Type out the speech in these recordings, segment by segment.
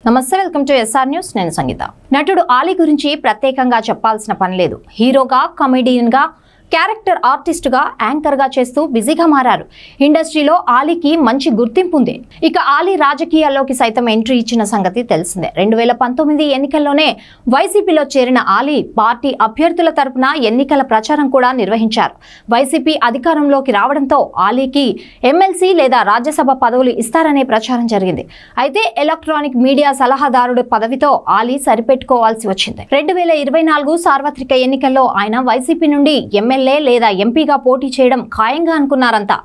నమస్తే, welcome to SR news. నేను సంగీత. నటుడు ఆలీ గురించి ప్రత్యేకంగా చెప్పాల్సిన పని లేదు. హీరోగా, కమెడియన్ గా, క్యారెక్టర్ ఆర్టిస్ట్ గా, యాంకర్ గా చేస్తూ బిజీగా మారారు. ఇండస్ట్రీలో ఆలీకి మంచి గుర్తింపు ఉంది. ఇక ఆలీ రాజకీయాల్లోకి సైతం ఎంట్రీ ఇచ్చిన సంగతి తెలిసిందే. 2019 ఎన్నికల్లోనే వైసీపీలో చేరిన ఆలీ పార్టీ అభ్యర్థుల తరపున ఎన్నికల ప్రచారం కూడా నిర్వహించారు. వైసీపీ అధికారంలోకి రావడంతో ఆలీకి ఎమ్మెల్సీ లేదా రాజ్యసభ పదవులు ఇస్తారనే ప్రచారం జరిగింది. అయితే ఎలక్ట్రానిక్ మీడియా సలహాదారుడు పదవితో ఆలీ సరిపెట్టుకోవాల్సి వచ్చింది. 2024 సార్వత్రిక ఎన్నికల్లో ఆయన వైసీపీ నుండి ఎమ్మెల్యే లేదా ఎంపీగా పోటీ చేయడం ఖాయంగా అనుకున్నారంతా.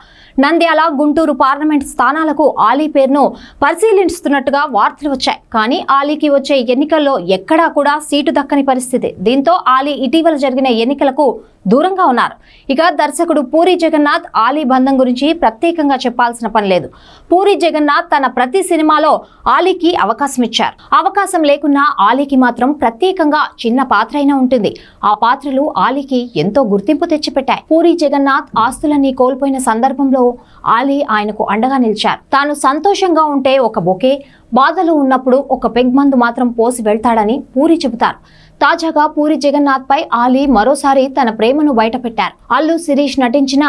నంద్యాల, గుంటూరు పార్లమెంట్ స్థానాలకు ఆలీ పేరును పరిశీలిస్తున్నట్టుగా వార్తలు వచ్చాయి. కానీ ఆలీకి వచ్చే ఎన్నికల్లో ఎక్కడా కూడా సీటు దక్కని పరిస్థితి. దీంతో ఆలీ ఇటీవల జరిగిన ఎన్నికలకు దూరంగా ఉన్నారు. ఇక దర్శకుడు పూరి జగన్నాథ్ ఆలీ బంధం గురించి ప్రత్యేకంగా చెప్పాల్సిన పని లేదు. పూరి జగన్నాథ్ తన ప్రతి సినిమాలో ఆలీకి అవకాశం ఇచ్చారు. అవకాశం లేకున్నా ఆలీకి మాత్రం ప్రత్యేకంగా చిన్న పాత్ర అయినా ఉంటుంది. ఆ పాత్రలు ఆలీకి ఎంతో గుర్తింపు తెచ్చిపెట్టాయి. పూరి జగన్నాథ్ ఆస్తులన్నీ కోల్పోయిన సందర్భంలో ఆలీ ఆయనకు అండగా నిలిచారు. తాను సంతోషంగా ఉంటే ఒక బొకే, బాధలో ఉన్నప్పుడు ఒక పెగ్ మందు మాత్రం పోసి వెళ్తాడని పూరి చెబుతారు. తాజాగా పూరి జగన్నాథ్ పై ఆలీ మరోసారి తన ప్రేమను బయటపెట్టారు. అల్లు శిరీష్ నటించిన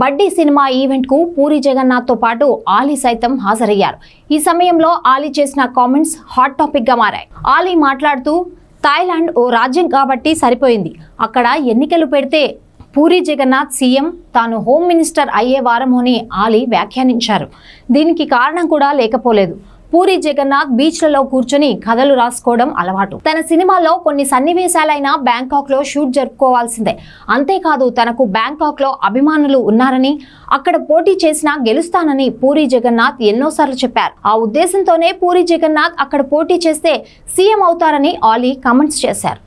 బడ్డీ సినిమా ఈవెంట్ కు పూరి జగన్నాథ్ తో పాటు ఆలీ సైతం హాజరయ్యారు. ఈ సమయంలో ఆలీ చేసిన కామెంట్స్ హాట్ టాపిక్ గా మారాయి. ఆలీ మాట్లాడుతూ, థాయిలాండ్ ఓ రాజ్యం కాబట్టి సరిపోయింది, అక్కడ ఎన్నికలు పెడితే పూరి జగన్నాథ్ సీఎం, తాను హోమ్ మినిస్టర్ అయ్యే వారమని ఆలీ వ్యాఖ్యానించారు. దీనికి కారణం కూడా లేకపోలేదు. పూరి జగన్నాథ్ బీచ్లలో కూర్చొని కథలు రాసుకోవడం అలవాటు. తన సినిమాల్లో కొన్ని సన్నివేశాలైనా బ్యాంకాక్ లో షూట్ జరుపుకోవాల్సిందే. అంతేకాదు, తనకు బ్యాంకాక్ లో అభిమానులు ఉన్నారని, అక్కడ పోటీ చేసినా గెలుస్తానని పూరి జగన్నాథ్ ఎన్నోసార్లు చెప్పారు. ఆ ఉద్దేశంతోనే పూరి జగన్నాథ్ అక్కడ పోటీ చేస్తే సీఎం అవుతారని ఆలీ కామెంట్స్ చేశారు.